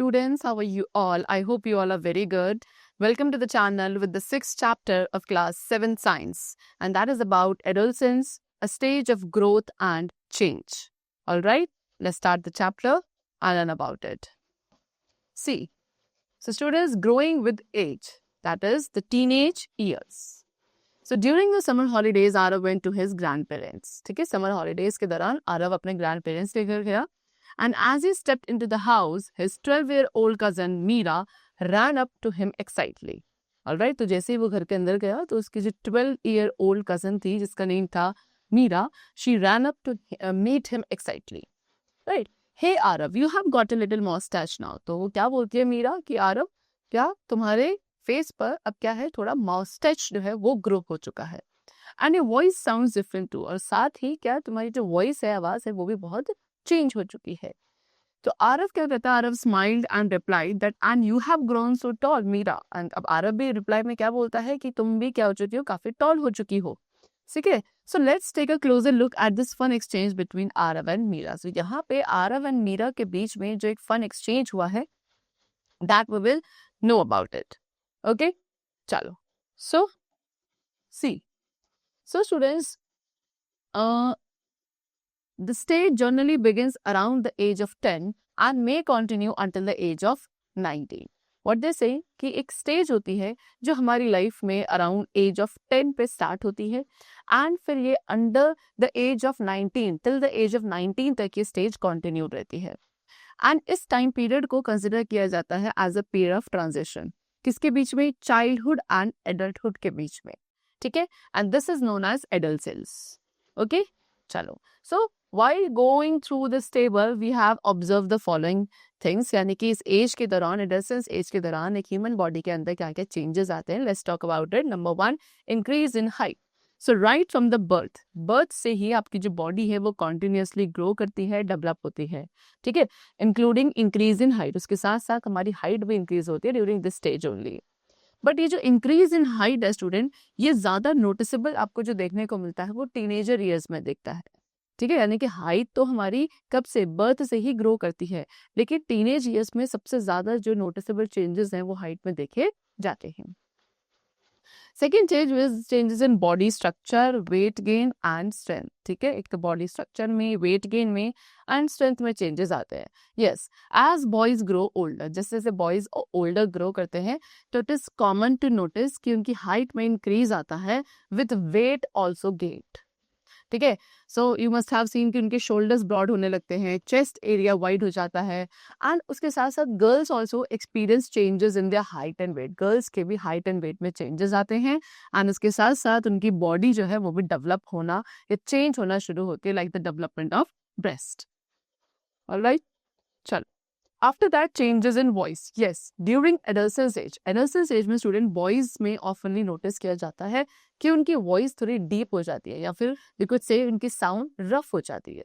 students, how are you all? I hope you all are very good. Welcome to the channel with the 6th chapter of class 7 science, and that is about adolescence, a stage of growth and change. All right, let's start the chapter and learn about it. See, so students growing with age, that is the teenage years. So during the summer holidays, Arav went to his grandparents. ठीक है, summer holidays के दौरान आरव अपने grandparents लेकर गया. And as he stepped into the house, his 12-year-old cousin Meera ran up to him excitedly. Alright, तो जैसे ही वो घर के अंदर गया तो उसकी जो 12-year-old cousin थी जिसका नेम था Meera, she ran up to meet him excitedly. Right? Hey Arav, you have got a little mustache now. तो वो क्या बोलती है मीरा कि आरव, क्या तुम्हारे फेस पर अब क्या है, थोड़ा mustache जो है वो ग्रो हो चुका है. And your voice sounds different too. और साथ ही क्या तुम्हारी जो वॉइस है, आवाज है, वो भी बहुत चेंज हो चुकी है. तो आरव क्या कहता है, Aarav smiled and replied that and you have grown so tall Meera. And अब आरव भी रिप्लाई में क्या बोलता है कि तुम भी क्या हो चुकी हो, काफी टॉल हो चुकी हो. ठीक है, so let's take a closer look at this fun exchange between Aarav and Meera. So यहाँ पे आरव एंड मीरा के बीच में जो एक फन एक्सचेंज हुआ है, that we will know about it. Okay, चलो. So C, so students, the stage generally begins around the age of 10 and may continue until the age of 19. What they say कि एक stage होती है जो हमारी life में around as of 10 पे start होती है एंड फिर ये under the age of 19 till the age of 19 तक ये स्टेज कंटिन्यू रहती है. एंड इस टाइम पीरियड को कंसिडर किया जाता है as a period of transition. किसके बीच में? चाइल्डहुड एंड एडल्टहुड के बीच में. ठीक है, and this is known as adolescence. Okay, चलो. So while going through this table we have observed the following things. यानी कि इस एज के दौरान, एडोलसेंस एज के दौरान एक ह्यूमन बॉडी के अंदर क्या क्या चेंजेस आते हैं. Let's talk about it. Number 1, increase in height. So right from the birth से ही आपकी जो बॉडी है वो कॉन्टिन्यूसली ग्रो करती है, डेवलप होती है. ठीक है, इंक्लूडिंग इंक्रीज इन हाइट. उसके साथ साथ हमारी हाइट भी इंक्रीज होती है during this stage only. But ये जो इंक्रीज इन हाइट है स्टूडेंट, ये ज्यादा नोटिसेबल आपको जो देखने को मिलता है वो टीनेजर ईयर्स में दिखता है. ठीक है, यानी कि हाइट तो हमारी कब से, बर्थ से ही ग्रो करती है, लेकिन टीनेज ईयर्स में सबसे ज्यादा जो नोटिसेबल चेंजेस हैं वो हाइट में देखे जाते हैं. Second change is changes in body structure, weight gain and strength. ठीक है, एक तो बॉडी स्ट्रक्चर में, वेट गेन में एंड स्ट्रेंथ में चेंजेस आते हैं. Yes, as boys grow older, जैसे जैसे बॉयज ओल्डर ग्रो करते हैं तो it is common to notice कि उनकी हाइट में इंक्रीज आता है विथ वेट ऑल्सो गेन्ड. ठीक है, so you must have seen कि उनके शोल्डर्स ब्रॉड होने लगते हैं, चेस्ट एरिया वाइड हो जाता है. एंड उसके साथ साथ girls also experience changes in their height and weight. Girls के भी हाइट एंड वेट में चेंजेस आते हैं एंड उसके साथ साथ उनकी बॉडी जो है वो भी डेवलप होना या चेंज होना शुरू होती है, like the development of breast. Alright, चलो. After that, changes in voice. Yes, during adolescence age में स्टूडेंट बॉयज में ऑफनली नोटिस किया जाता है कि उनकी वॉइस थोड़ी डीप हो जाती है या फिर यू कुड से उनकी साउंड रफ हो जाती है.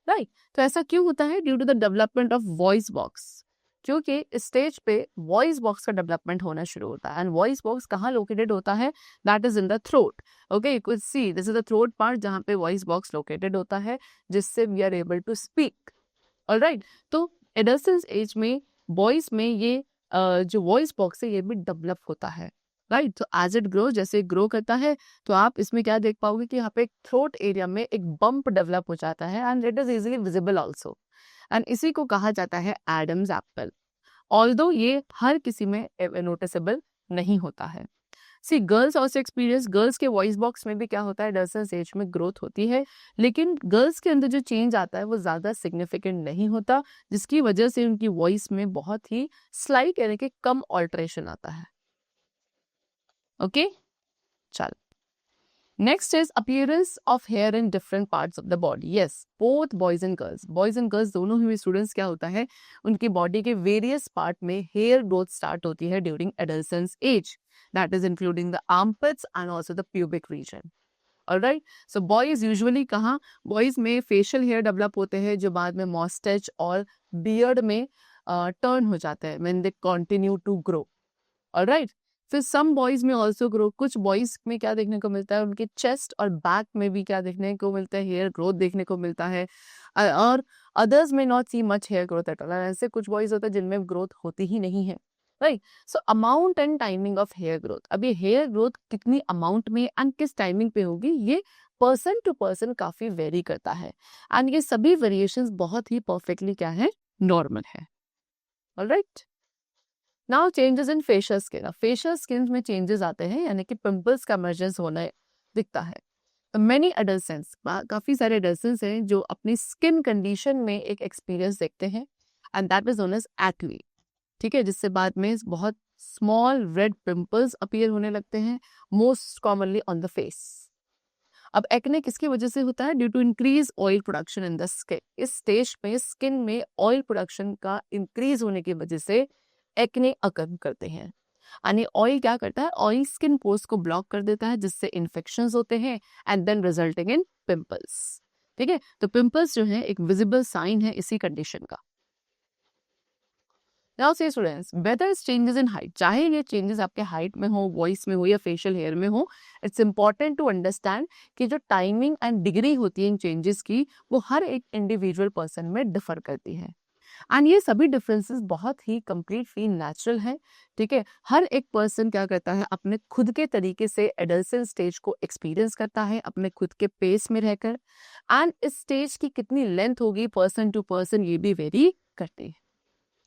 राइट, तो ऐसा क्यों होता है? Due to the development of voice box. क्योंकि इस स्टेज पे वॉइस बॉक्स का डेवलपमेंट होना शुरू होता है. एंड वॉइस बॉक्स कहाँ लोकेटेड होता है? That is in the throat. Okay, you could see this is the throat part जहाँ पे वॉइस बॉक्स लोकेटेड होता है, जिससे we are able to speak. Alright, तो एडोलसेंस एज में बॉयज में ये जो वॉइस बॉक्स है ये भी डेवलप होता है. राइट, तो एज इट ग्रो, जैसे ग्रो करता है तो आप इसमें क्या देख पाओगे कि यहाँ पे एक थ्रोट एरिया में एक बम्प डेवलप हो जाता है and it is easily visible also. And इसी को कहा जाता है एडम्स एप्पल, ऑल्दो ये हर किसी में नोटिसेबल नहीं होता है. सी, गर्ल्स ऑल्सो एक्सपीरियंस, गर्ल्स के वॉइस बॉक्स में भी क्या होता है, एडोलसेंस एज में ग्रोथ होती है, लेकिन गर्ल्स के अंदर जो चेंज आता है वो ज्यादा सिग्निफिकेंट नहीं होता, जिसकी वजह से उनकी वॉइस में बहुत ही स्लाइट यानी कि कम ऑल्ट्रेशन आता है. ओके, चल. Next is appearance of hair in different parts of the body. Yes, both boys and girls दोनों ही स्टूडेंट्स क्या होता है, उनकी बॉडी के वेरियस पार्ट में हेयर ग्रोथ स्टार्ट होती है during adolescence age. That is including the armpits and also the pubic region. Alright, so boys usually कहाँ, boys में facial hair develop होते हैं जो बाद में mustache और beard में turn हो जाते हैं when they continue to grow. Alright, फिर सम बॉयज में ऑल्सो ग्रो, कुछ बॉयज में क्या देखने को मिलता है, उनके चेस्ट और बैक में भी क्या देखने को मिलता है, हेयर ग्रोथ देखने को मिलता है, और अदर्स में not see much hair growth at all. ऐसे कुछ बॉयज होते हैं जिनमें ग्रोथ होती ही नहीं है, right. So amount and timing of hair growth, अब ये हेयर ग्रोथ कितनी अमाउंट में एंड किस टाइमिंग पे होगी, ये पर्सन टू पर्सन काफी वेरी करता है, एंड ये सभी वेरिएशंस बहुत ही परफेक्टली क्या है, नॉर्मल है। Alright, now changes in facial skin. Facial skin में चेंजेस आते हैं, यानी कि पिंपल्स का इमर्जेंस होना दिखता है। मेनी एडल्सेंट्स, काफी सारे एडल्सेंट्स हैं जो अपनी स्किन कंडीशन में एक एक्सपीरियंस देखते हैं, and that is known as acne, ठीक है, जिससे बाद में बहुत स्मॉल रेड पिंपल्स अपीयर होने लगते हैं, most commonly on the face. अब एक्ने किसकी वजह से होता है, due to increase oil production in the skin. इस स्टेज में स्किन में ऑयल प्रोडक्शन का इंक्रीज होने की वजह से एक्ने अकर करते हैं। यानी ऑयल क्या करता है, ऑयल स्किन पोर्स को ब्लॉक कर देता है, जिससे इन्फेक्शंस होते हैं and then resulting in pimples. ठीक है, तो पिंपल्स जो है एक विजिबल साइन है इसी कंडीशन का। नाउ से students, whether changes in height, चाहे ये चेंजेस आपके हाइट में हो, वॉइस में हो या फेशियल हेयर में हो, इट्स इंपॉर्टेंट टू अंडरस्टैंड कि जो टाइमिंग एंड डिग्री होती है इन चेंजेस की, वो हर एक इंडिविजुअल पर्सन में डिफर करती है, एंड ये सभी डिफरेंसेस बहुत ही कंप्लीटली नेचुरल है। ठीक है, हर एक पर्सन क्या करता है, अपने खुद के तरीके से एडल्सेंट स्टेज को एक्सपीरियंस करता है, अपने खुद के पेस में रहकर, एंड इस स्टेज की कितनी लेंथ होगी पर्सन टू पर्सन ये भी वेरी करती है।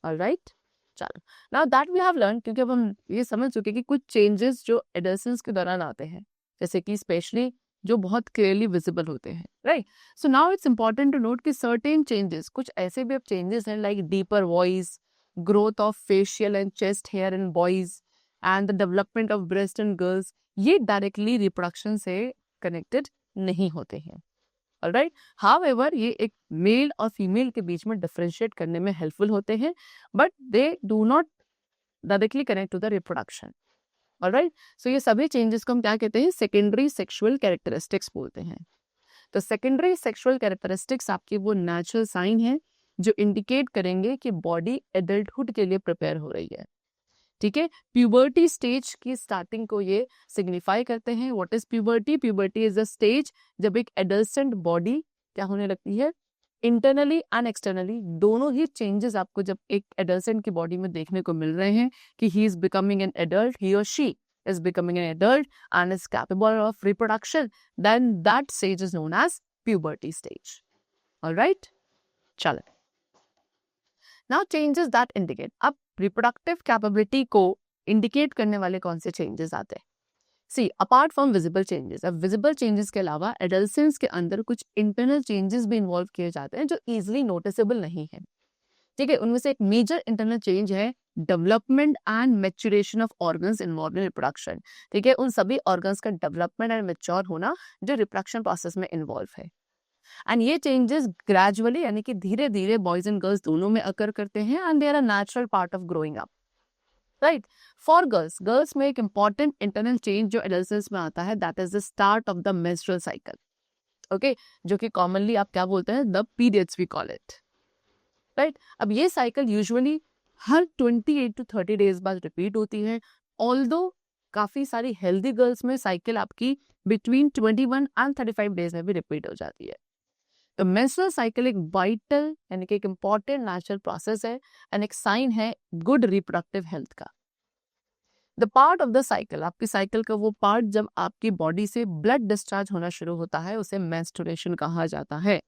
ऑलराइट, चलो, now that we have learn, क्योंकि अब हम ये समझ चुके कि कुछ चेंजेस जो एडल्सेंस के दौरान आते हैं, जैसे कि स्पेशली जो बहुत क्लियरली विजिबल होते हैं, right. So now it's important to note कि सर्टेन चेंजेस, कुछ ऐसे भी अब चेंजेस हैं like deeper voice, growth of facial and chest hair in boys, and the development of breast in girls, ये डायरेक्टली रिप्रोडक्शन से कनेक्टेड नहीं होते हैं। ऑलराइट, हाउएवर ये एक मेल और फीमेल के बीच में डिफरेंशिएट करने में हेल्पफुल होते हैं, but they do not directly connect to the reproduction. Alright, so ये सभी चेंजेस को हम क्या कहते हैं, सेकेंडरी सेक्सुअल कैरेक्टरिस्टिक्स बोलते हैं। तो सेकेंडरी सेक्सुअल कैरेक्टरिस्टिक्स आपकी वो नेचुरल साइन है जो इंडिकेट करेंगे कि बॉडी एडल्टहुड के लिए प्रिपेयर हो रही है। ठीक है, प्यूबर्टी स्टेज की स्टार्टिंग को ये सिग्निफाई करते हैं। What is puberty? Puberty is a stage जब एक एडल्सेंट बॉडी क्या होने लगती है, इंटरनली एंड एक्सटर्नली दोनों ही चेंजेस आपको जब एक एडल्सेंट की बॉडी में देखने को मिल रहे हैं कि he is becoming an adult, he और she is becoming an adult and is capable of reproduction, then that stage is known as puberty stage. All right, चलो, now changes that indicate, अब reproductive capability को indicate करने वाले कौन से changes आते हैं? See, apart from visible changes, अब visible changes के अलावा adolescence के अंदर कुछ internal changes भी involve किए जाते हैं जो easily noticeable नहीं है। ठीक है, उनमें से एक मेजर इंटरनल चेंज है development and maturation of organs involve in reproduction. ठीक है, उन सभी ऑर्गन्स का डेवलपमेंट एंड मैच्योर होना जो रिप्रोडक्शन प्रोसेस में इन्वॉल्व है, एंड ये चेंजेस ग्रेजुअली यानी कि धीरे धीरे बॉयज एंड गर्ल्स दोनों में अकर करते हैं, and they are a natural part of growing up, right. For girls में एक इंपॉर्टेंट इंटरनल चेंज जो एडल्सेंस में आता है, that is the start of the menstrual cycle. Okay, जो कि कॉमनली आप क्या बोलते हैं, the periods we call it, right. अब ये साइकिल यूजुअली हर 28 to 30 डेज बाद रिपीट होती है, ऑल्दो काफी सारी हेल्दी गर्ल्स में साइकिल आपकी बिटवीन 21 एंड 35 डेज में भी रिपीट हो जाती है। तो मेंस्ट्रुअल साइकिल एक वाइटल यानी कि एक इंपॉर्टेंट नेचुरल प्रोसेस है एंड एक साइन है गुड रिप्रोडक्टिव हेल्थ का। The part of the cycle, आपकी साइकिल का वो पार्ट जब आपकी बॉडी से ब्लड डिस्चार्ज होना शुरू होता है, उसे मेंस्ट्रुएशन कहा जाता है,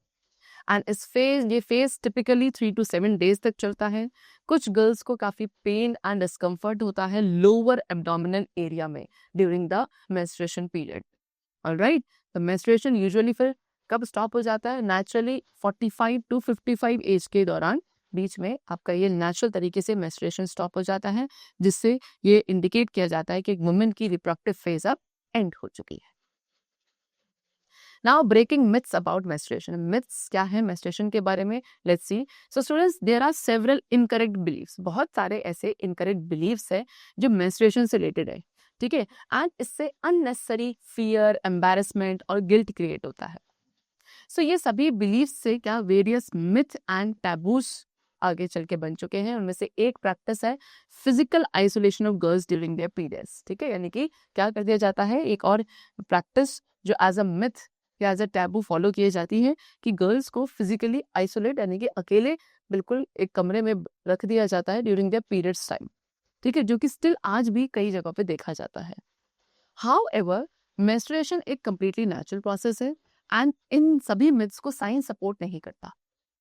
एंड ये फेज टिपिकली 3 to 7 डेज तक चलता है। कुछ गर्ल्स को काफी पेन एंड डिस्कम्फर्ट होता है लोअर एब्डोमिनल एरिया में during the menstruation period. Alright, तो मेंस्ट्रुएशन यूजुअली फिर कब स्टॉप हो जाता है, नेचुरली 45 to 55 एज के दौरान बीच में आपका ये नेचुरल तरीके से मेंस्ट्रुएशन स्टॉप हो जाता है, जिससे ये इंडिकेट किया जाता है कि एक वुमेन की रिप्रोडक्टिव फेज अब एंड हो चुकी है। Now breaking myths about menstruation. Myths क्या है मेंस्ट्रुएशन के बारे में, let's see. So students, there are several incorrect believes, बहुत सारे ऐसे इनकरेक्ट बिलीव्स है जो मेंस्ट्रुएशन से रिलेटेड है। ठीक है, एंड इससे अननेसेसरी फियर, एम्बैरेसमेंट और गिल्ट क्रिएट होता है। सो ये सभी बिलीव्स से क्या वेरियस मिथ एंड टैबूस आगे चल के बन चुके हैं। उनमें से एक प्रैक्टिस है physical isolation of girls during their periods. ठीक है, यानी कि क्या कर दिया जाता है, एक और प्रैक्टिस जो एज अ मिथ या एज अ टैबू फॉलो किए जाती है कि गर्ल्स को फिजिकली आइसोलेट यानी कि अकेले बिल्कुल एक कमरे में रख दिया जाता है ड्यूरिंग देयर पीरियड्स टाइम। ठीक है, जो कि स्टिल आज भी कई जगहों पे देखा जाता है। However, menstruation एक completely natural process है and इन सभी myths को साइंस सपोर्ट नहीं करता,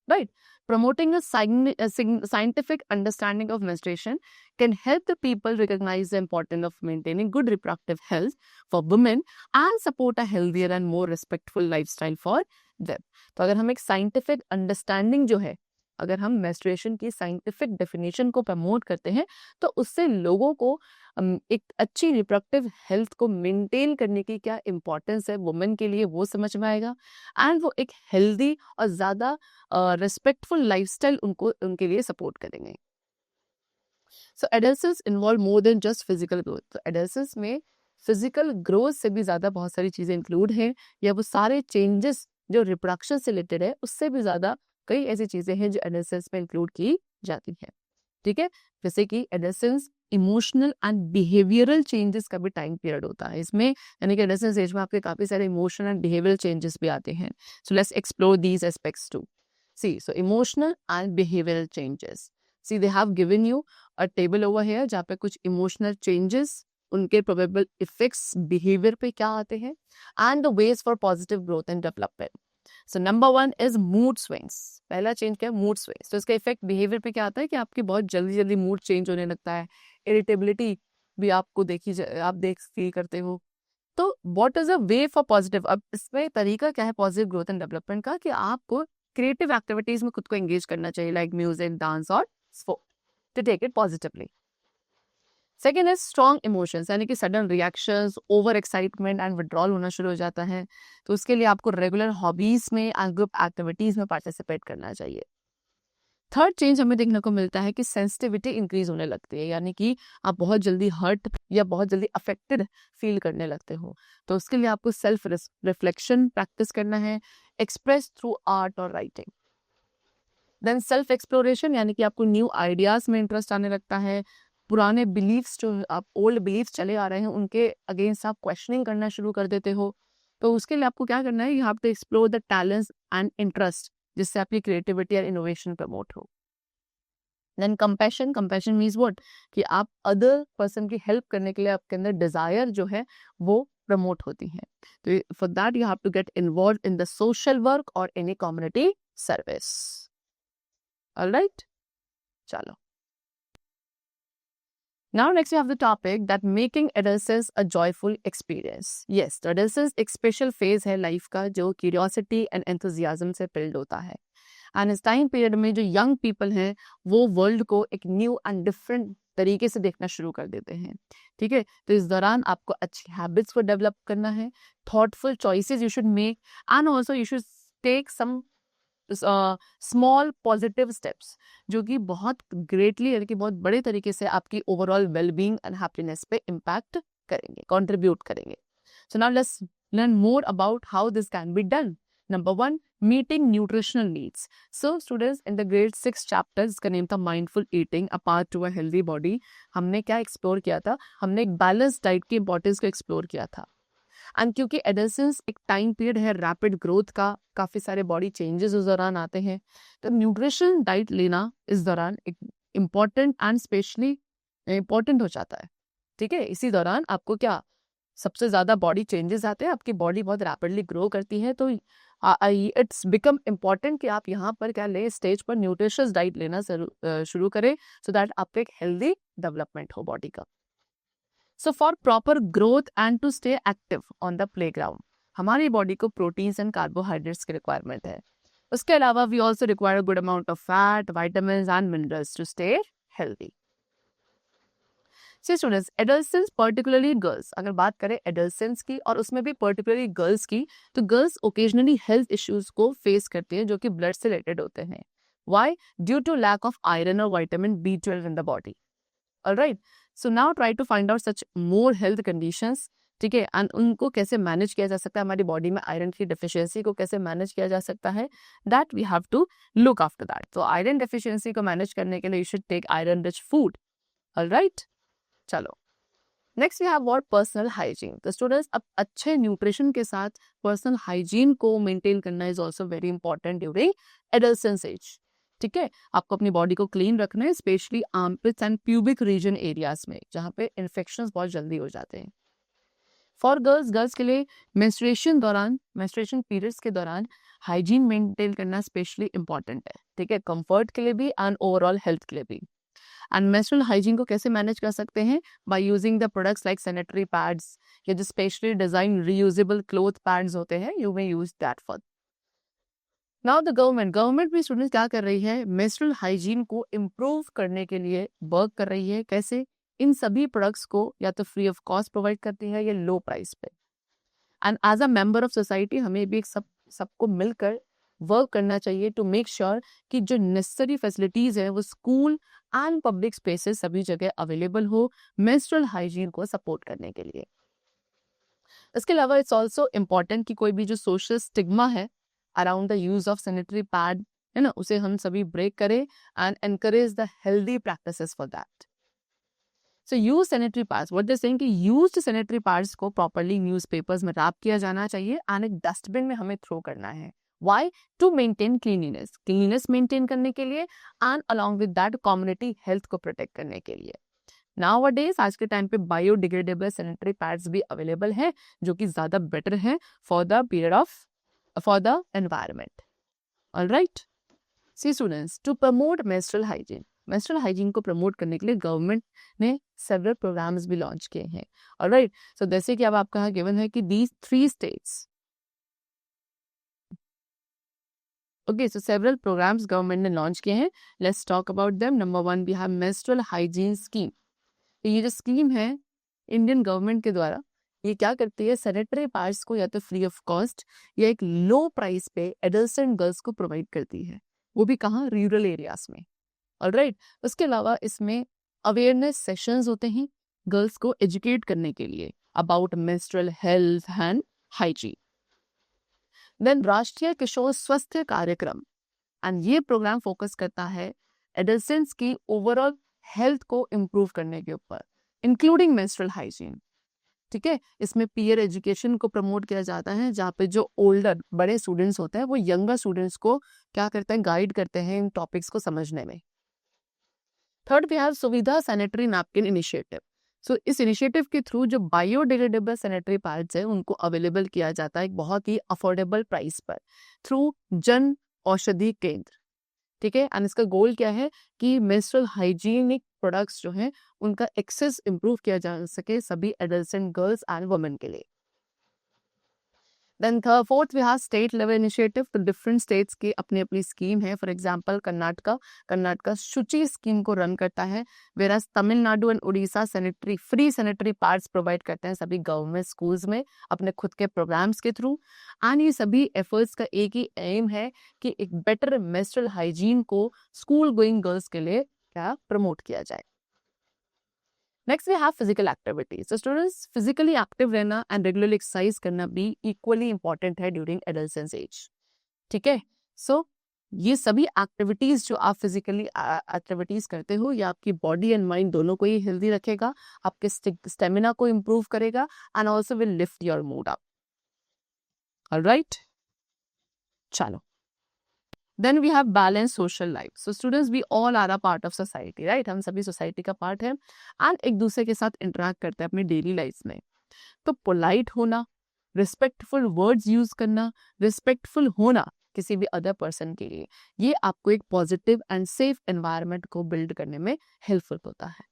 right? Promoting a scientific understanding of menstruation can help the people recognize the importance of maintaining good reproductive health for women and support a healthier and more respectful lifestyle for them. तो अगर हम एक scientific understanding जो है, अगर हम menstruation की scientific definition को प्रमोट करते हैं तो उससे लोगों को एक अच्छी रिप्रोडक्टिव हेल्थ को मेंटेन करने की क्या इंपॉर्टेंस है वुमेन के लिए वो समझ में आएगा एंड वो एक हेल्दी और ज़्यादा रिस्पेक्टफुल लाइफस्टाइल उनको उनके लिए सपोर्ट करेंगे। So adolescence involve more than just physical growth. तो एडल्सेंस में फिजिकल ग्रोथ से भी ज़्यादा बहुत सारी चीज़ें इंक्लूड हैं या वो सारे चेंजेस जो रिप्रोडक्शन से रिलेटेड है उससे भी ज़्यादा कई ऐसी चीज़ें हैं जो एडल्सेंस में इंक्लूड की जाती हैं। ठीक है, जैसे कि adolescence emotional and behavioural changes का भी टाइम पीरियड होता है इसमें, यानी कि एडोलेसेंस एज में आपके काफी सारे इमोशनल एंड बिहेवियरल चेंजेस भी आते हैं। So let's explore these aspects to see. So emotional and behavioural changes, see they have given you a table over here जहाँ पे कुछ इमोशनल चेंजेस उनके प्रोबेबल इफेक्ट्स बिहेवियर पे क्या आते हैं and the ways for positive growth and development. So number 1 is mood swings. पहला change क्या है, मूड स्विंग्स। तो इसका इफेक्ट बिहेवियर पे क्या आता है कि आपकी बहुत जल्दी जल्दी मूड चेंज होने लगता है, इरिटेबिलिटी भी आपको आप देख फील करते हो। तो what is a way for positive, अब इसमें तरीका क्या है पॉजिटिव ग्रोथ एंड डेवलपमेंट का कि आपको क्रिएटिव एक्टिविटीज में खुद को एंगेज करना चाहिए लाइक म्यूजिक, डांस और sport to take it positively. Second is strong emotions, यानी कि sudden reactions, over excitement and withdrawal होना शुरू हो जाता है। तो उसके लिए आपको रेगुलर हॉबीज में एंड ग्रुप एक्टिविटीज में पार्टिसिपेट करना चाहिए। थर्ड चेंज हमें देखने को मिलता है कि सेंसिटिविटी इंक्रीज होने लगती है, यानी कि आप बहुत जल्दी हर्ट या बहुत जल्दी अफेक्टेड फील करने लगते हो। तो उसके लिए आपको सेल्फ रिफ्लेक्शन प्रैक्टिस करना है, एक्सप्रेस थ्रू आर्ट और राइटिंग। देन सेल्फ एक्सप्लोरेशन, यानी कि आपको न्यू आइडियाज में इंटरेस्ट आने लगता है, पुराने बिलीव्स जो आप ओल्ड बिलीव्स चले आ रहे हैं उनके अगेंस्ट आप क्वेश्चनिंग करना शुरू कर देते हो। तो उसके लिए आपको क्या करना है, you have to explore the talents and interest जिससे आपकी क्रिएटिविटी और इनोवेशन प्रमोट हो। Then compassion, compassion means what कि आप अदर पर्सन की हेल्प करने के लिए आपके अंदर डिजायर जो है वो प्रमोट होती है। तो for that you have to get involve in the social work और एनी कम्युनिटी सर्विस। ऑलराइट, चलो। Now next we have the topic that making adolescence a joyful experience. Yes, तो adolescence एक special phase है life का जो curiosity and enthusiasm से filled होता है। And इस time period में जो young people हैं वो world को एक new and different तरीके से देखना शुरू कर देते हैं। ठीक है, तो इस दौरान आपको अच्छी हैबिट्स को डेवलप करना है, thoughtful choices you should make and also you should take some small positive steps जो कि बहुत ग्रेटली यानी कि बहुत बड़े तरीके से आपकी ओवरऑल वेलबींग एंड हैप्पीनेस पे इम्पैक्ट करेंगे, कंट्रीब्यूट करेंगे। So now let's learn more about how this can be done. Number 1, meeting nutritional needs. So students, in the grade 6 chapter इसका नेम था mindful eating a path to a healthy body. हमने क्या explore किया था, हमने एक balance diet की importance को एक्सप्लोर किया था। एंड क्योंकि एडोलेसेंस एक टाइम पीरियड है रैपिड ग्रोथ का, काफ़ी सारे बॉडी चेंजेस उस दौरान आते हैं, तो न्यूट्रिशन डाइट लेना इस दौरान एक इम्पॉर्टेंट एंड स्पेशली इम्पॉर्टेंट हो जाता है। ठीक है, इसी दौरान आपको क्या सबसे ज़्यादा बॉडी चेंजेस आते हैं, आपकी बॉडी बहुत रैपिडली ग्रो करती है। तो इट्स बिकम इम्पॉर्टेंट कि आप यहाँ पर क्या लें, स्टेज पर न्यूट्रिशियस डाइट लेना शुरू करें सो दैट आपको एक हेल्दी डेवलपमेंट हो बॉडी का। So for proper growth and to stay active on the playground, हमारी बॉडी को प्रोटीन्स एंड कार्बोहाइड्रेट्स की रिक्वायरमेंट है। उसके अलावा we also require good amount of fat, vitamins and minerals to stay healthy. See students, adolescence particularly girls, अगर बात करें adolescence की और उसमें भी पर्टिकुलरली गर्ल्स की, तो गर्ल्स ओकेजनली हेल्थ इश्यूज को फेस करती हैं जो कि ब्लड से रिलेटेड होते हैं। Why? Due to lack of iron और vitamin B12 in the body. Alright, so now try to find out such more health conditions ठीक है, एंड उनको कैसे मैनेज किया जा सकता है, हमारी बॉडी में आयरन की डिफिशियंसी को कैसे मैनेज किया जा सकता है, that we have to look after that. तो आयरन डिफिशियंसी को मैनेज करने के लिए you should take iron rich food. Alright, चलो next we have what, personal hygiene. तो स्टूडेंट्स, अब अच्छे न्यूट्रिशन के साथ पर्सनल हाइजीन को मेंटेन करना is also very important during adolescence age. ठीक है, आपको अपनी बॉडी को क्लीन रखना है, specially armpits and pubic region areas में जहाँ पे इन्फेक्शंस बहुत जल्दी हो जाते हैं। फॉर गर्ल्स के लिए मेंस्ट्रुएशन पीरियड्स के दौरान हाइजीन मेंटेन करना स्पेशली इंपॉर्टेंट है। ठीक है, कंफर्ट के लिए भी एंड ओवरऑल हेल्थ के लिए भी। एंड मेंस्ट्रुअल हाइजीन को कैसे मैनेज कर सकते हैं, by using the products like sanitary pads या जो specially design reusable cloth pads होते हैं, you may use that for. Now the government भी स्टूडेंट्स क्या कर रही है, मेंस्ट्रुअल हाइजीन को इम्प्रूव करने के लिए वर्क कर रही है। कैसे, इन सभी प्रोडक्ट्स को या तो फ्री ऑफ कॉस्ट प्रोवाइड करती है या लो प्राइस पे। And as a member of society हमें भी सबको मिलकर वर्क करना चाहिए टू मेक श्योर कि जो नेसेसरी फैसिलिटीज है वो स्कूल एंड पब्लिक स्पेसेस सभी जगह अवेलेबल हो मेंस्ट्रुअल हाइजीन को सपोर्ट करने के लिए। इसके अलावा इट्स ऑल्सो इम्पॉर्टेंट कि कोई भी जो सोशल स्टिग्मा है around the use of sanitary pad है ना, उसे हम सभी ब्रेक करें and encourage the healthy practices for that. So use sanitary pads, what they are saying कि यूज्ड सैनिटरी पैड्स को प्रॉपर्ली न्यूज़पेपर्स में रैप किया जाना चाहिए एंड एक डस्टबिन में हमें थ्रो करना है। Why? To maintain cleanliness maintain करने के लिए and along with that community health को प्रोटेक्ट करने के लिए। नाउअडेज आज के टाइम पे बायोडिग्रेडेबल सैनिटरी पैड्स भी अवेलेबल हैं जो कि ज्यादा बेटर हैं for the environment. Alright, see students, to promote menstrual hygiene को प्रमोट करने के लिए गवर्नमेंट ने सेवरल प्रोग्राम्स भी लॉन्च किए हैं। ऑलराइट, सो जैसे कि अब आपका यहाँ गिवन है कि these 3 states, okay, so several programs government ने लॉन्च किए हैं। Let's talk about them. Number 1 we have menstrual hygiene scheme. ये जो स्कीम है इंडियन गवर्नमेंट के द्वारा, ये क्या करती है, सैनिटरी पैड्स को या तो फ्री ऑफ कॉस्ट या एक लो प्राइस पे एडोलसेंट गर्ल्स को प्रोवाइड करती है, वो भी कहाँ, रूरल एरियाज में। ऑलराइट, उसके अलावा इसमें अवेयरनेस सेशंस होते हैं गर्ल्स को एजुकेट करने के लिए about menstrual health and hygiene. Then Rashtriya Kishor स्वास्थ्य कार्यक्रम, एंड ये प्रोग्राम फोकस करता है एडोलसेंट्स की ओवरऑल हेल्थ को इम्प्रूव करने के ऊपर, इंक्लूडिंग मेंस्ट्रुअल हाइजीन। ठीक है, इसमें पीयर एजुकेशन को प्रमोट किया जाता है जहाँ पे जो ओल्डर बड़े स्टूडेंट्स होते हैं वो यंगर स्टूडेंट्स को क्या करते हैं, गाइड करते हैं इन टॉपिक्स को समझने में। थर्ड वी हैव सुविधा सैनिटरी नैपकिन इनिशिएटिव। सो इस इनिशिएटिव के थ्रू जो बायोडिग्रेडेबल सैनिटरी पैड्स है उनको अवेलेबल किया जाता है एक बहुत ही अफोर्डेबल प्राइस पर थ्रू जन औषधि केंद्र। ठीक है, एंड इसका गोल क्या है कि मेंस्ट्रुअल हाइजीनिक प्रोडक्ट्स जो हैं उनका एक्सेस इंप्रूव किया जा सके सभी एडोलसेंट गर्ल्स एंड वुमेन के लिए। Then fourth we have state level initiative. तो डिफरेंट स्टेट्स की अपनी अपनी स्कीम है। For example Karnataka Shuchi scheme को रन करता है, whereas Tamil Nadu and Orissa free sanitary pads provide करते हैं सभी गवर्नमेंट स्कूल्स में अपने खुद के प्रोग्राम्स के थ्रू। एंड ये सभी एफर्ट्स का एक ही एम है कि एक बेटर मेंस्ट्रुअल हाइजीन को स्कूल गोइंग गर्ल्स के लिए क्या प्रमोट किया जाए। Next we have physical activities. तो स्टूडेंट्स, फिजिकली एक्टिव रहना एंड रेगुलरली एक्सरसाइज करना भी इक्वली इंपॉर्टेंट है ड्यूरिंग एडोलसेंस एज। ठीक है, सो ये सभी एक्टिविटीज जो आप फिजिकली एक्टिविटीज करते हो ये आपकी बॉडी एंड माइंड दोनों को ही हेल्दी रखेगा, आपके स्टेमिना को इम्प्रूव करेगा and also will lift your mood up. Alright, चलो then we have balance social life. So students, we all are a part of society, right, हम सभी सोसाइटी का पार्ट है एंड एक दूसरे के साथ इंटरेक्ट करते हैं अपनी डेली लाइफ में। तो पोलाइट होना, रिस्पेक्टफुल वर्ड्स यूज करना, रिस्पेक्टफुल होना किसी भी अदर पर्सन के लिए, ये आपको एक पॉजिटिव एंड सेफ एनवायरनमेंट को बिल्ड करने में हेल्पफुल होता है।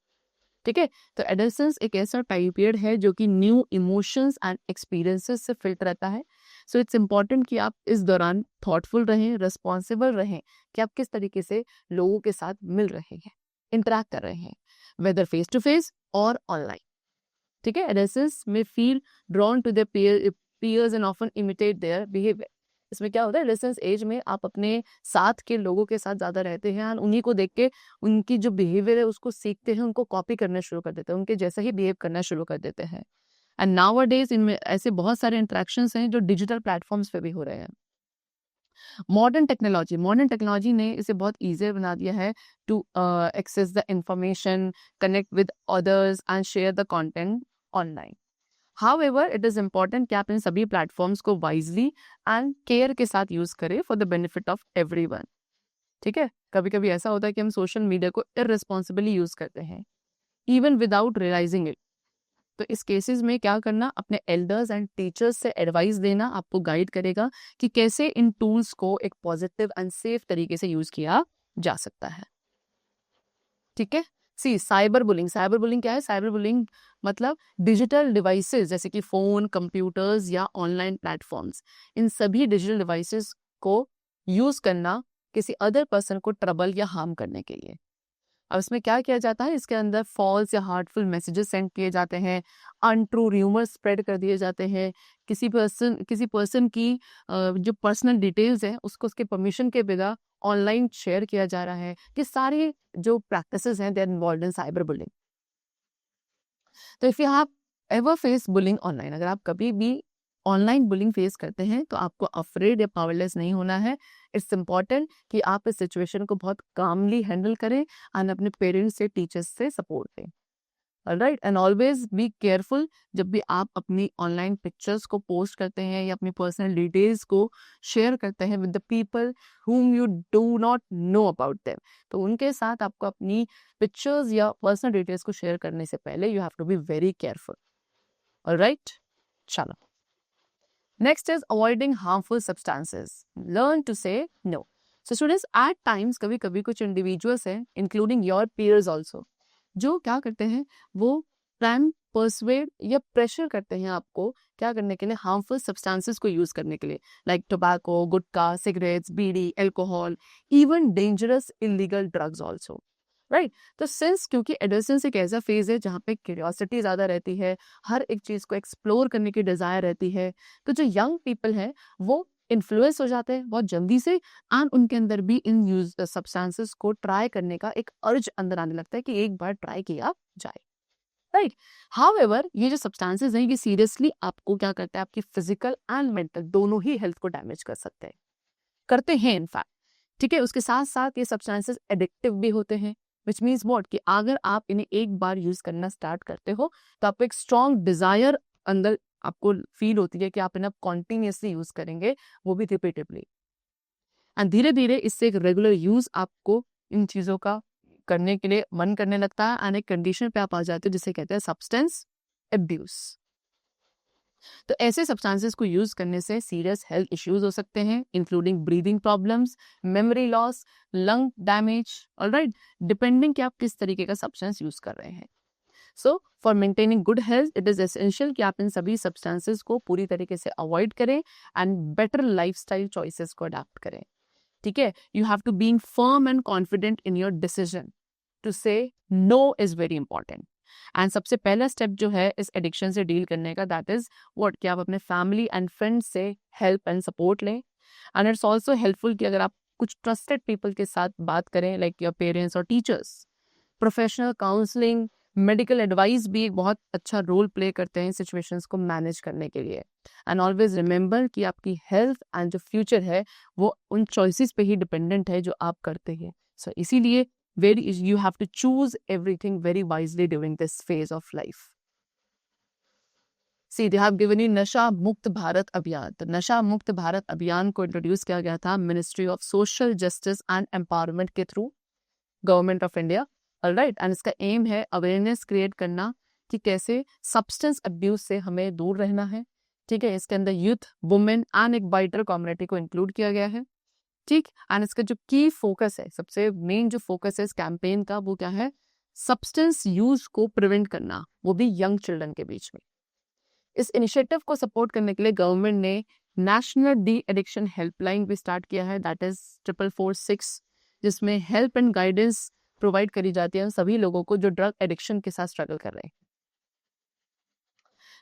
ठीक है, तो एडोलसेंस एक ऐसा टाइम पीरियड है जो कि न्यू इमोशंस एंड एक्सपीरियंसेस से फिल्ड रहता है। सो इट्स इम्पॉर्टेंट कि आप इस दौरान थॉटफुल रहें, रिस्पॉन्सिबल रहें कि आप किस तरीके से लोगों के साथ मिल रहे हैं, इंटरेक्ट कर रहे हैं, वेदर फेस टू फेस और ऑनलाइन। ठीक है, एडोलसेंस में feel drawn to their peers and often imitate their behaviour. इसमें क्या होता है, एडोलसेंस एज में आप अपने साथ के लोगों के साथ ज्यादा रहते हैं और उन्हीं को देख के उनकी जो बिहेवियर है उसको सीखते हैं, उनको कॉपी करना शुरू कर देते हैं, उनके जैसा ही बिहेव करना शुरू कर देते हैं। एंड नाउअडेज इनमें ऐसे बहुत सारे इंटरेक्शंस हैं जो डिजिटल प्लेटफॉर्म्स पे भी हो रहे हैं। मॉडर्न टेक्नोलॉजी ने इसे बहुत ईजी बना दिया है to access the information, connect with others and share the content online. However it is important कि आप इन सभी प्लेटफॉर्म्स को वाइजली एंड केयर के साथ यूज करें for the benefit of everyone. ठीक है, कभी कभी ऐसा होता है कि हम सोशल मीडिया को इररिस्पॉन्सिबली यूज करते हैं इवन विदाउट रियलाइजिंग इट। तो इस केसेस में क्या करना, अपने एल्डर्स एंड टीचर्स से एडवाइस देना आपको गाइड करेगा कि कैसे इन टूल्स को एक पॉजिटिव एंड सेफ तरीके से यूज किया जा सकता है। ठीक है, सी साइबर बुलिंग क्या है? साइबर बुलिंग मतलब डिजिटल डिवाइसेस जैसे कि फोन, कंप्यूटर्स या ऑनलाइन प्लेटफॉर्म्स, इन सभी डिजिटल डिवाइसेस को यूज करना किसी अदर पर्सन को ट्रबल या हार्म करने के लिए। अब इसमें क्या किया जाता है, इसके अंदर फॉल्स या हार्टफुल मैसेजेस सेंड किए जाते हैं, अनट्रू र्यूमर्स स्प्रेड कर दिए जाते हैं, किसी पर्सन की जो पर्सनल डिटेल्स है उसको उसके परमिशन के बिना ऑनलाइन शेयर किया जा रहा है। ये सारी जो प्रैक्टिसेस हैं they are involved in cyber bullying. तो if you have ever face bullying online, अगर आप कभी भी ऑनलाइन बुलिंग फेस करते हैं तो आपको अफ्रेड या पावरलेस नहीं होना है। इट्स इम्पॉर्टेंट कि आप इस सिचुएशन को बहुत कामली हैंडल करें एंड अपने पेरेंट्स से, टीचर्स से सपोर्ट दें। Alright, and always be careful जब भी आप अपनी ऑनलाइन पिक्चर्स को पोस्ट करते हैं या अपनी पर्सनल डिटेल्स को शेयर करते हैं with the people whom you do not know about them। तो उनके साथ आपको अपनी पिक्चर्स या पर्सनल डिटेल्स को शेयर करने से पहले you have to be very careful. Alright, चलो next is avoiding harmful substances, learn to say no. So students, at times कभी कभी कुछ इंडिविजुअल्स हैं इंक्लूडिंग योर पीयर्स ऑल्सो जो क्या करते हैं, वो प्लान, पर्सुएड या प्रेशर करते हैं आपको क्या करने के लिए, हार्मफुल सब्सटेंसेस को यूज करने के लिए, like tobacco, gutkha, cigarettes, bidi, alcohol, even dangerous illegal drugs also. Right, तो सिंस क्योंकि एडोलेसेंस एक ऐसा फेज है जहाँ पे क्यूरियोसिटी ज्यादा रहती है, हर एक चीज को एक्सप्लोर करने की डिजायर रहती है, तो जो यंग पीपल हैं वो इन्फ्लुएंस हो जाते हैं बहुत जल्दी से एंड उनके अंदर भी इन यूज सब्सटेंसेस को ट्राई करने का एक अर्ज अंदर आने लगता है कि एक बार ट्राई किया जाए। राइट, हाउएवर ये जो सब्सटेंसेस हैं ये सीरियसली आपको क्या करता है, आपकी फिजिकल एंड मेंटल दोनों ही हेल्थ को डैमेज कर सकते हैं, करते हैं इनफैक्ट। ठीक है, उसके साथ साथ ये सब्सटेंसेस एडिक्टिव भी होते हैं, विच मीन्स व्हाट कि अगर आप इन्हें एक बार यूज करना स्टार्ट करते हो तो आपको एक स्ट्रॉन्ग डिजायर अंदर आपको फील होती है कि आप इन्हें कॉन्टिन्यूसली यूज करेंगे, वो भी रिपीटेडली, एंड धीरे धीरे इससे एक रेगुलर यूज आपको इन चीजों का करने के लिए मन करने लगता है एंड एक कंडीशन पे आप आ जाते हो जिसे कहते हैं सब्सटेंस एब्यूज। तो ऐसे सब्सटेंसेस को यूज करने से सीरियस हेल्थ इश्यूज हो सकते हैं including breathing problems, memory loss, lung damage. Alright, depending कि आप किस तरीके का सब्सटेंस यूज कर रहे हैं। So for maintaining good health it is essential कि आप इन सभी सब्सटेंसेस को पूरी तरीके से अवॉइड करें एंड बेटर लाइफस्टाइल चॉइसेस को अडॉप्ट करें। ठीक है, you have to being firm and confident in your decision to say no is very important. And सबसे पहला स्टेप जो है इस एडिक्शन से डील करने का, दैट इज व्हाट कि आप अपने फैमिली एंड फ्रेंड्स से हेल्प एंड सपोर्ट लें। एंड इट्स ऑल्सो हेल्पफुल कि अगर आप कुछ ट्रस्टेड पीपल के साथ बात करें लाइक योर पेरेंट्स और teachers. Professional counselling, medical advice भी एक बहुत अच्छा रोल प्ले करते हैं सिचुएशंस को मैनेज करने के लिए। एंड ऑलवेज रिमेंबर कि आपकी हेल्थ एंड जो फ्यूचर है वो उन चॉइसेस पे ही डिपेंडेंट है जो आप करते हैं। सो इसीलिए you have to choose everything very wisely during this phase of life. See, they have given you नशा मुक्त भारत अभियान। तो नशा मुक्त भारत अभियान को इंट्रोड्यूस किया गया था ministry of social justice and empowerment के through government of India. Alright, and इसका एम है अवेयरनेस क्रिएट करना कि कैसे सब्सटेंस अब्यूज से हमें दूर रहना है। ठीक है, इसके अंदर यूथ, वुमेन एंड एक वाइडर कम्युनिटी को इंक्लूड किया गया है। ठीक, एंड इसका जो की फोकस है, सबसे मेन जो फोकस है इस कैंपेन का, वो क्या है, सब्सटेंस यूज को प्रिवेंट करना, वो भी यंग चिल्ड्रन के बीच में। इस इनिशिएटिव को सपोर्ट करने के लिए गवर्नमेंट ने नेशनल डी एडिक्शन हेल्पलाइन भी स्टार्ट किया है, दैट इज 4446, जिसमें हेल्प एंड गाइडेंस प्रोवाइड करी जाती है सभी लोगों को जो ड्रग एडिक्शन के साथ स्ट्रगल कर रहे हैं।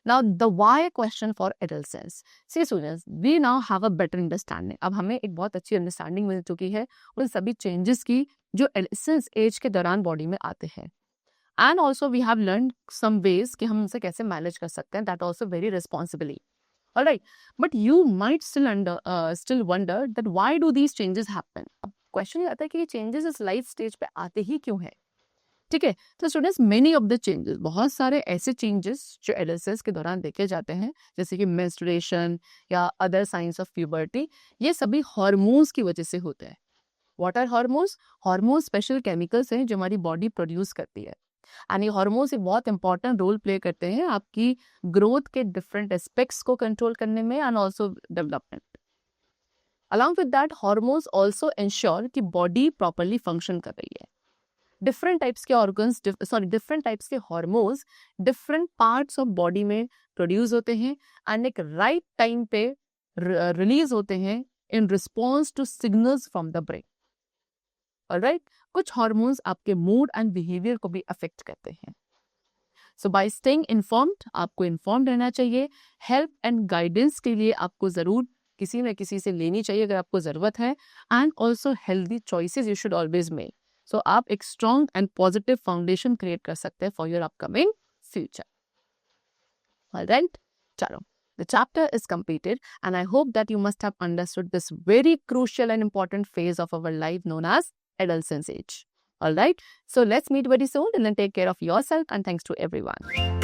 Now the why question for adolescents. See students, we now have a better understanding. अब हमें एक बहुत अच्छी अंडरस्टैंडिंग मिल चुकी है उन सभी चेंजेस की जो एडोलेसेंस एज के दौरान बॉडी में आते हैं। And also we have learn some ways कि हम उनसे कैसे मैनेज कर सकते हैं, that also very responsibly. Alright, but you might still wonder that why do these changes happen. अब क्वेश्चन ये आता है कि ये चेंजेस इस लाइफ स्टेज पे आते ही क्यों है. ठीक है, तो students, many of the changes, बहुत सारे ऐसे चेंजेस जो एडोलेसेंस के दौरान देखे जाते हैं, जैसे कि मेंस्ट्रुएशन या अदर साइंस ऑफ प्यूबर्टी, ये सभी हार्मोन्स की वजह से होते हैं. What are hormones? Hormones special chemicals हैं जो हमारी बॉडी प्रोड्यूस करती है, एंड ये हार्मोन्स एक बहुत इंपॉर्टेंट रोल प्ले करते हैं आपकी ग्रोथ के डिफरेंट एस्पेक्ट्स को कंट्रोल करने में and also development. Along with that, hormones also ensure कि बॉडी प्रॉपरली फंक्शन कर रही है. डिफरेंट टाइप्स के ऑर्गन्स, डिफरेंट टाइप्स के hormones different parts of body में प्रोड्यूस होते हैं एंड एक राइट टाइम पे रिलीज होते हैं in response to signals from the brain. Alright, कुछ हार्मोन्स आपके मूड एंड बिहेवियर को भी अफेक्ट करते हैं. सो बाय स्टेइंग इन्फॉर्म्ड, आपको इन्फॉर्म्ड रहना चाहिए. हेल्प एंड गाइडेंस के लिए आपको जरूर किसी न किसी से लेनी चाहिए अगर आपको जरूरत है. And also healthy choices you should always make. So आप एक strong and positive foundation create कर सकते हैं for your upcoming future. Alright, चलो, the chapter is completed and I hope that you must have understood this very crucial and important phase of our life known as adolescence age. Alright, so let's meet very soon and then take care of yourself, and thanks to everyone.